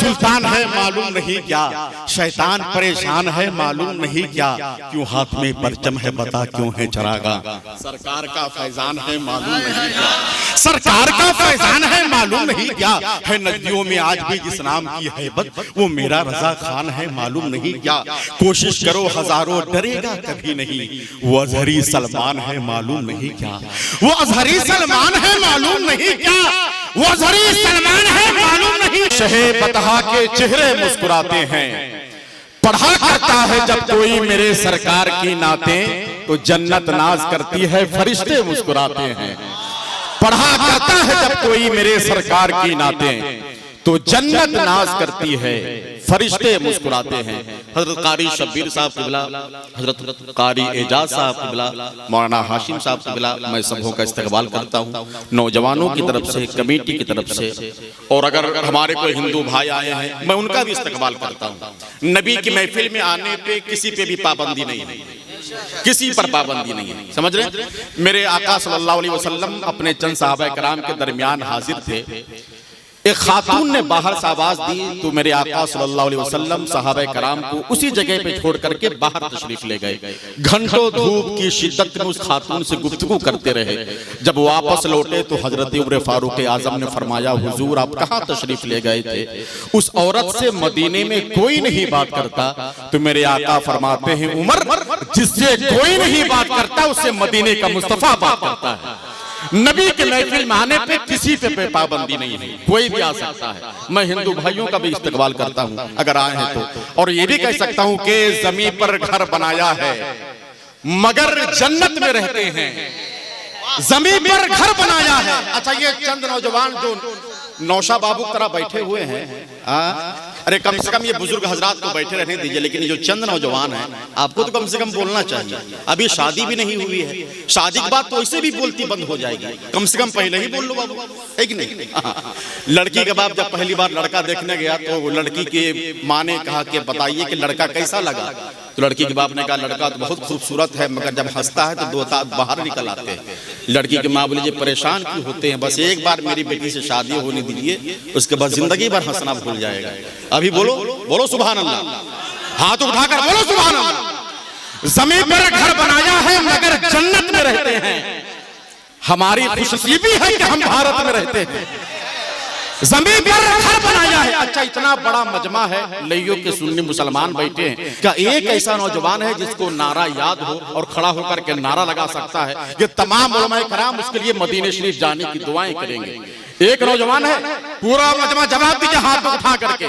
सुल्तान है मालूम नहीं क्या, शैतान परेशान है मालूम नहीं क्या, क्यों हाथ में परचम है बता क्यों है चरागा। सरकार का फैजान है मालूम नहीं क्या, सरकार का फैजान है मालूम नहीं क्या, है नदियों में आज भी जिस नाम की हैबत वो मेरा रजा खान है मालूम नहीं क्या। कोशिश करो हजारों डरेगा कभी नहीं, वो अजहरी सलमान है मालूम नहीं क्या, वो अजहरी सलमान है मालूम नहीं क्या, वो अजहरी सलमान है मालूम नहीं। शहे बतहा के चेहरे मुस्कुराते हैं, पढ़ा करता है जब कोई मेरे सरकार की नातें तो जन्नत नाज करती है फरिश्ते मुस्कुराते हैं। पढ़ा करता है जब कोई मेरे सरकार की नातें तो जन्नत नाज करती है फरिश्ते मुस्कुराते हैं। हजरत कारी शब्बीर साहब क़िबला, हजरत कारी एजाज साहब क़िबला, मौलाना हाशिम साहब क़िबला, मैं सबों का इस्तकबाल करता हूँ नौजवानों की तरफ से, कमेटी की तरफ से, और अगर हमारे कोई हिंदू भाई आए हैं मैं उनका भी इस्तकबाल करता हूँ। नबी की महफिल में आने पे किसी पे भी पाबंदी नहीं है, किसी पर पाबंदी नहीं है, समझ रहे। मेरे आका सल्लल्लाहु अलैहि वसल्लम अपने चंद सहाबा कराम के दरमियान हाजिर थे। एक खातून ने बाहर से आवाज दी तो मेरे आका सल्लल्लाहु अलैहि वसल्लम सहाबा कराम को उसी जगह पे छोड़ करके बाहर तशरीफ ले गए। घंटों धूप की शिद्दत में उस खातून से गुफ्तगू करते रहे। जब वापस लौटे तो हजरत उमर फारूक आजम ने फरमाया, हुजूर आप कहाँ तशरीफ ले गए थे? उस औरत से मदीने में कोई नहीं बात करता। तो मेरे आका फरमाते हैं, उमर जिससे कोई नहीं बात करता उससे मदीने का मुस्तफा बात करता है। नबी के महफिल में आने पे किसी पे पाबंदी नहीं है, कोई भी आ सकता है। मैं हिंदू भाइयों का भी इस्तकबाल करता हूँ अगर आए हैं तो, और ये भी कह सकता हूँ कि जमीन पर घर बनाया है मगर जन्नत में रहते हैं, जमीन पर घर बनाया है। अच्छा ये चंद नौजवान जो नौशा बाबू की तरह बैठे हुए हैं, अरे कम से कम ये बुजुर्ग हजरात को बैठे रहने दीजिए, लेकिन ये जो चंद नौजवान हैं आपको तो कम से कम बोलना चाहिए। अभी शादी भी नहीं हुई है, शादी की बात तो ऐसे भी बोलती बंद हो जाएगी, कम से कम पहले ही बोल लो बाबू, है कि नहीं। लड़की के बाप जब पहली बार लड़का देखने गया तो लड़की के माँ ने कहा कि बताइए कि लड़का कैसा लगा। तो लड़की के बाप ने कहा लड़का तो बहुत खूबसूरत है मगर जब हंसता है तो दो दांत बाहर निकल आते हैं। लड़की के माँ बोली परेशान क्यों होते हैं, बस एक बार मेरी बेटी से शादी होने दीजिए, उसके बाद जिंदगी भर हंसना भूल जाएगा। अभी बोलो बोलो सुभान अल्लाह, हाथ उठाकर बोलो सुभान अल्लाह। जमीन पर घर बनाया है मगर जन्नत में रहते हैं। हमारी खुशनसीबी है कि हम भारत में रहते हैं, जमीन पर घर बनाया है। अच्छा इतना बड़ा मजमा है, लइयों के सुन्नी मुसलमान बैठे हैं, क्या एक ऐसा नौजवान है जिसको नारा याद हो और खड़ा होकर के नारा लगा सकता है? ये तमाम उलमाए कराम उसके लिए मदीने शरीफ जाने की दुआएं करेंगे। एक नौजवान है, पूरा मजमा जवाब दीजिए, हाथ उठा करके,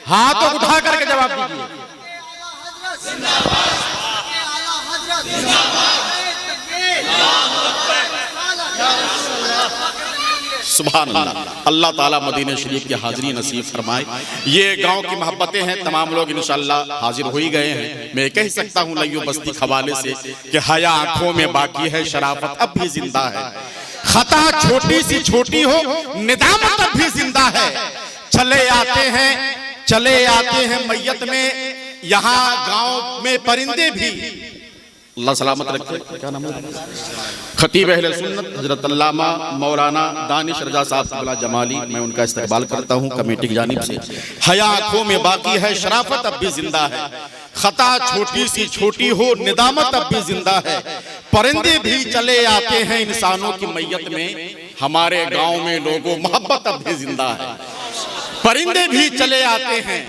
हाथ उठा करके जवाब दीजिए। सुभान अल्लाह। अल्लाह ताला मदीने शरीफ की हाजिरी नसीब फरमाए। ये गांव की मोहब्बतें हैं, तमाम लोग इंशाअल्लाह हाजिर हो ही गए हैं। मैं कह सकता हूँ लइयो बस्ती खवाले से कि हया आंखों में बाकी है, शराफत अब भी जिंदा है। खता छोटी सी छोटी हो, निदामत अब भी जिंदा है। चले आते हैं मैयत में, यहाँ गांव में परिंदे भी, अल्लाह सलामत रखे। क्या नाम है? खतीब अहले सुन्नत हजरत अल्लामा मौलाना दानिश रजा साहब क़िबला जमाली, मैं उनका इस्तकबाल करता हूँ कमेटी की जानिब से। हया आंखों में बाकी है, शराफत अब भी जिंदा है। खता छोटी सी छोटी हो, निदामत अब भी जिंदा है। परिंदे भी चले आते हैं इंसानों की मैयत में, हमारे गांव में लोगों मोहब्बत अब भी जिंदा है। परिंदे भी चले आते हैं,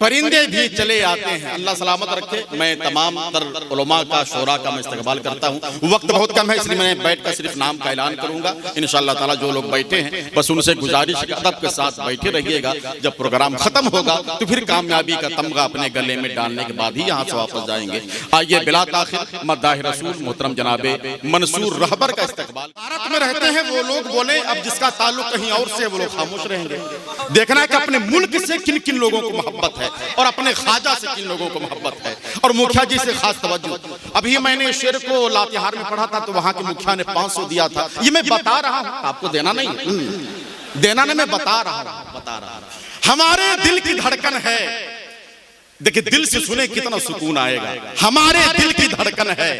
परिंदे भी चले आते हैं। अल्लाह सलामत रखे। मैं तमाम तर उलमा का, शोरा का मैं इस्तकबाल करता हूँ। वक्त बहुत कम है इसलिए मैं बैठ कर सिर्फ नाम का ऐलान करूंगा। इंशाअल्लाह ताला जो लोग बैठे हैं बस उनसे गुजारिश है अदब के साथ बैठे रहिएगा। जब प्रोग्राम खत्म होगा तो फिर कामयाबी का तमगा अपने गले में डालने के बाद ही यहाँ से वापस जाएंगे। आइए बिला ताखिर मद्दाह रसूल मोहतरम जनाबे मंसूर रहबर का इस्तकबाल। भारत में रहते हैं वो लोग बोले, अब जिसका ताल्लुक कहीं और से वो लोग खामोश रहेंगे। देखना है कि अपने मुल्क से किन किन लोगों को मोहब्बत है और अपने ख्वाजा से किन लोगों को मोहब्बत है, और मुखिया जी से खास तवज्जो। अभी मैंने शेर को लातेहार में पढ़ा था तो वहां के मुखिया ने 500 दिया था। ये मैं बता रहा हूं, आपको देना नहीं, देना नहीं, मैं बता रहा हूं। हमारे दिल की धड़कन है, देखिए दिल से सुने कितना सुकून आएगा। हमारे दिल की धड़कन है,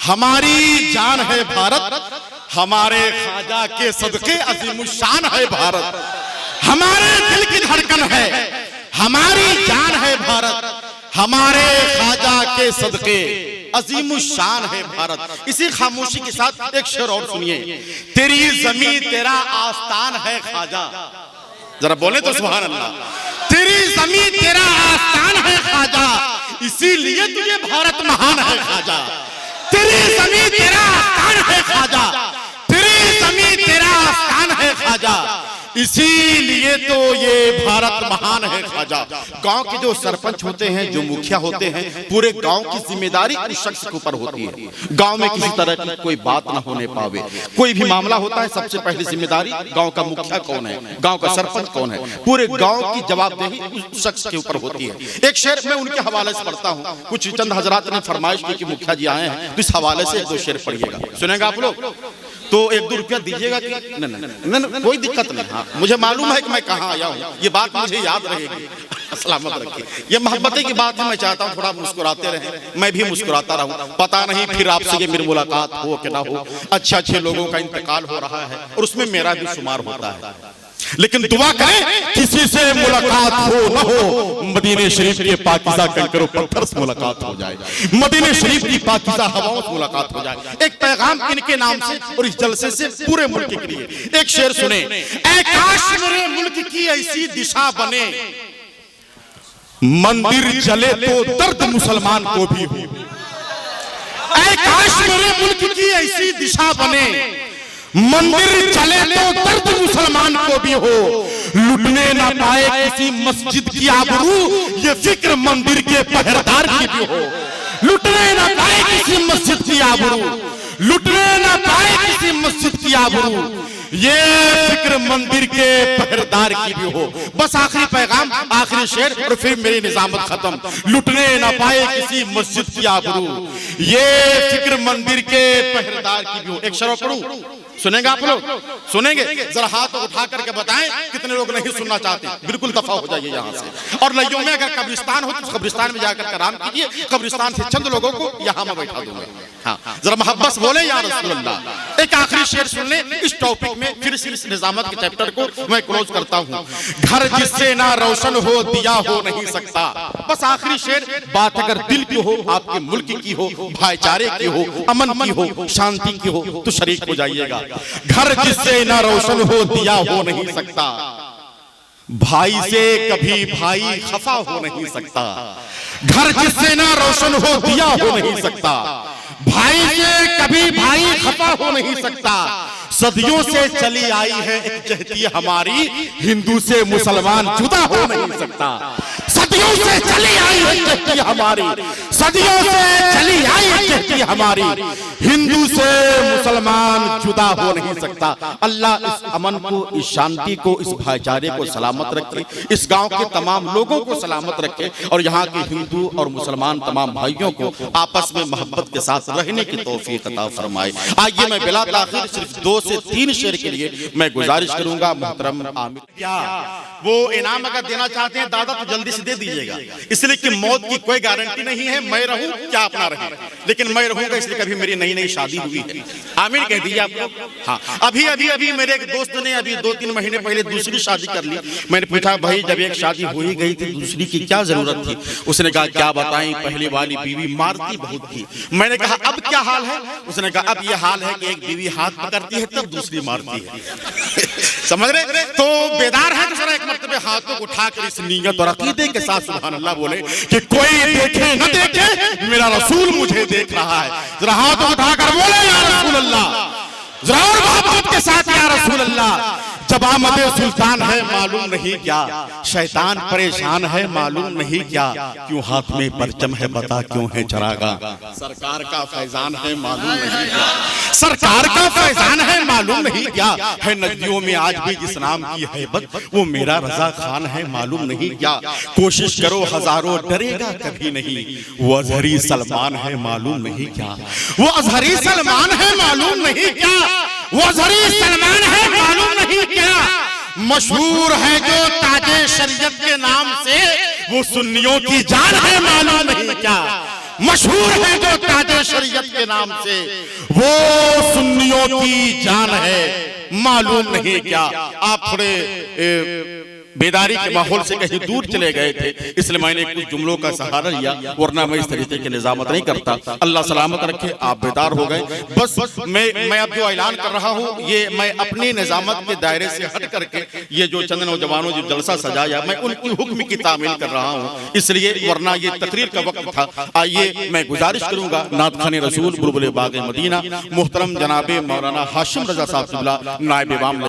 हमारी जान है भारत, हमारे ख्वाजा के सदके अजीमुशान है भारत। हमारे दिल की धड़कन है, हमारी जान है भारत, हमारे ख्वाजा के सदके अजीमुशान है भारत। इसी खामोशी के साथ एक शेर और सुनिए। तेरी जमीन तेरा आस्थान है ख्वाजा, जरा बोले तो सुभान अल्लाह। तेरी जमीन तेरा आस्थान है ख्वाजा, इसीलिए तुझे भारत महान है ख्वाजा। तेरी जमीन तेरा आस्थान है ख्वाजा, तेरी जमीन तेरा आस्थान है ख्वाजा, इसीलिए तो ये भारत महान है ख्वाजा। गांव के जो सरपंच होते हैं, जो मुखिया होते हैं, पूरे गांव की जिम्मेदारी उस शख्स के ऊपर होती है। गांव में किसी तरह की कोई बात ना होने पावे। कोई भी मामला होता है, सबसे पहली जिम्मेदारी गांव का मुखिया कौन है, गांव का सरपंच कौन है, पूरे गांव की जवाबदेही उस शख्स के ऊपर होती है। एक शेर मैं उनके हवाले से पढ़ता हूँ। कुछ चंद हजरात ने फरमाइश की कि मुखिया जी आए हैं, तो इस हवाले से एक दो शेर पढ़िएगा, सुनेगा आप लोग? तो 1-2 रुपया दीजिएगा कि नहीं, कोई दिक्कत नहीं। हाँ, मुझे मालूम है कि मैं कहाँ आया हूँ, ये बात मुझे याद रहेगी। सलामत रखिए। ये मोहब्बत की बात है, मैं चाहता हूँ थोड़ा मुस्कुराते रहे, मैं भी मुस्कुराता रहूँ। पता नहीं फिर आपसे ये मेरी मुलाकात हो कि ना हो। अच्छे लोगों का इंतकाल हो रहा है और उसमें मेरा भी शुमार होता है, लेकिन दुआ करें किसी से मुलाकात हो न हो, मदीने शरीफ के पाकीज़ा कंकरों पत्थर से मुलाकात हो जाए, मदीने शरीफ की पाकीज़ा हवाओं से मुलाकात हो जाए। एक पैगाम इनके नाम से और इस जलसे से पूरे मुल्क के लिए। एक शेर सुने। ऐ काश मेरे मुल्क की ऐसी दिशा बने, मंदिर जले तो दर्द मुसलमान को भी हो। ऐ काश मेरे मुल्क की ऐसी दिशा बने, मंदिर चले तो दर्द मुसलमान को भी हो। लुटने ना पाए किसी मस्जिद की आबरू, ये फिक्र मंदिर के पहरेदार की भी हो। लुटने ना पाए किसी मस्जिद की आबरू, लुटने ना पाए किसी मस्जिद की आबरू, ये फिक्र मंदिर के पहरेदार की भी हो। बस आखिरी पैगाम, आखिरी शेर और फिर मेरी निजामत खत्म। लुटने ना पाए किसी मस्जिद की आबरू, ये फिक्र मंदिर के पहरेदार की भी हो। एक शेर पढ़ूं, सुनेंगे आप लोग? सुनेंगे? जरा हाथ उठा करके बताएं कितने लोग नहीं सुनना चाहते। बिल्कुल दफा हो जाइए यहाँ से। और लइयों में अगर कब्रिस्तान हो तो कब्रिस्तान में जाकर आराम कीजिए। कब्रिस्तान से चंद लोगों को यहाँ मैं बैठा दूंगा। हाँ, जरा मोहब्बत से बोले या रसूल अल्लाह। एक आखिरी शेर सुन ले इस टॉपिक में, फिर इस निजामत के चैप्टर को मैं क्लोज करता हूँ। घर जिससे ना रोशन हो दिया हो नहीं सकता। बस आखिरी शेर, बात अगर दिल की हो, आपके मुल्क की हो, भाईचारे की हो, अमन की हो, शांति की हो, तो शरीक हो जाइएगा। घर जिससे ना रोशन हो दिया हो नहीं सकता, भाई से कभी भाई खफा हो नहीं सकता। घर जिससे ना रोशन हो दिया हो नहीं सकता, भाई से कभी भाई खफा हो नहीं सकता। सदियों से चली आई है एक कहती हमारी, हिंदू से मुसलमान जुदा हो नहीं सकता। सदियों से चली आई है कहती हमारी, सदियों से चली आई है कहती हमारी, हिंदू से मुसलमान जुदा हो नहीं सकता। अल्लाह इस अमन को, इस शांति को, इस भाईचारे को सलामत रखे, इस गांव के तमाम लोगों को सलामत रखे और यहाँ के हिंदू और मुसलमान तमाम भाइयों को आपस में मोहब्बत के साथ रहने की तौफीक अता फरमाए। आइए मैं बिला ताखिर सिर्फ 2 से 3 शेर के लिए मैं गुजारिश करूंगा। मोहतरम आमिर, क्या वो इनाम अगर देना चाहते हैं दादा तो जल्दी से दे दीजिएगा, इसलिए कि मौत की कोई गारंटी नहीं है। मैं रहूं क्या अपना रहे, लेकिन मैं रहूंगा इसलिए कभी मेरी नई नई शादी हुई है। आमिर कह दीजिए आप लोग। हाँ, अभी मेरे एक दोस्त ने अभी 2-3 महीने पहले दूसरी शादी कर ली। मैंने पूछा भाई जब एक शादी हो ही गई थी दूसरी की क्या जरूरत थी? उसने कहा क्या बताएं, पहली वाली बीवी मारती बहुत थी। मैंने कहा अब क्या हाल है? उसने कहा अब यह हाल है कि एक बीवी हाथ पकड़ती है तब दूसरी मारती है। समझ रहे? तो बेदार है तो जरा एक मर्तबे हाथों को उठाकर इस नीयत और अकीदे के साथ सुभान अल्लाह बोले कि कोई देखे न देखे मेरा रसूल मुझे देख रहा है। जरा हाथों उठाकर बोले या रसूल अल्लाह, जरा और मोहब्बत के साथ या रसूल अल्लाह। जब आमदे सुल्तान है मालूम नहीं क्या, शैतान परेशान है मालूम नहीं क्या, क्यों हाथ में परचम है बता क्यों है चरागा। सरकार का फैजान है मालूम नहीं क्या, सरकार का फैजान है मालूम नहीं क्या, है नदियों में आज भी जिस नाम की हैबत वो मेरा रजा खान है मालूम नहीं क्या। कोशिश करो हजारों डरेगा कभी नहीं, वो अजहरी सलमान है मालूम नहीं क्या, वो अजहरी सलमान है मालूम नहीं क्या, वो अजहरी सलमान है मालूम नहीं क्या। मशहूर है जो ताजे शरीयत के नाम से, वो सुन्नियों की जान है मालूम नहीं क्या। मशहूर है जो ताजे शरीयत के नाम से, वो सुन्नियों की जान है मालूम नहीं क्या। आप थोड़े बेदारी के माहौल से कहीं दूर चले गए थे, इसलिए मैंने कुछ जुमलों का सहारा लिया, वरना मैं इस तरीके की निजामत नहीं करता। अल्लाह सलामत रखे, आप बेदार हो गए। बस मैं अब जो ऐलान कर रहा हूँ, ये मैं अपनी निजामत के दायरे से हट करके ये जो चंद नौजवानों जो जलसा सजाया, मैं उनकी हुक्म की तामील कर रहा हूँ, इसलिए, वरना ये तकरीर का वक्त था। आइए मैं गुजारिश करूंगा नात खाने रसूल बुलबुल बाग मदीना मोहतरम जनाबे मौलाना हाशिम रजा साहब नायब इमाम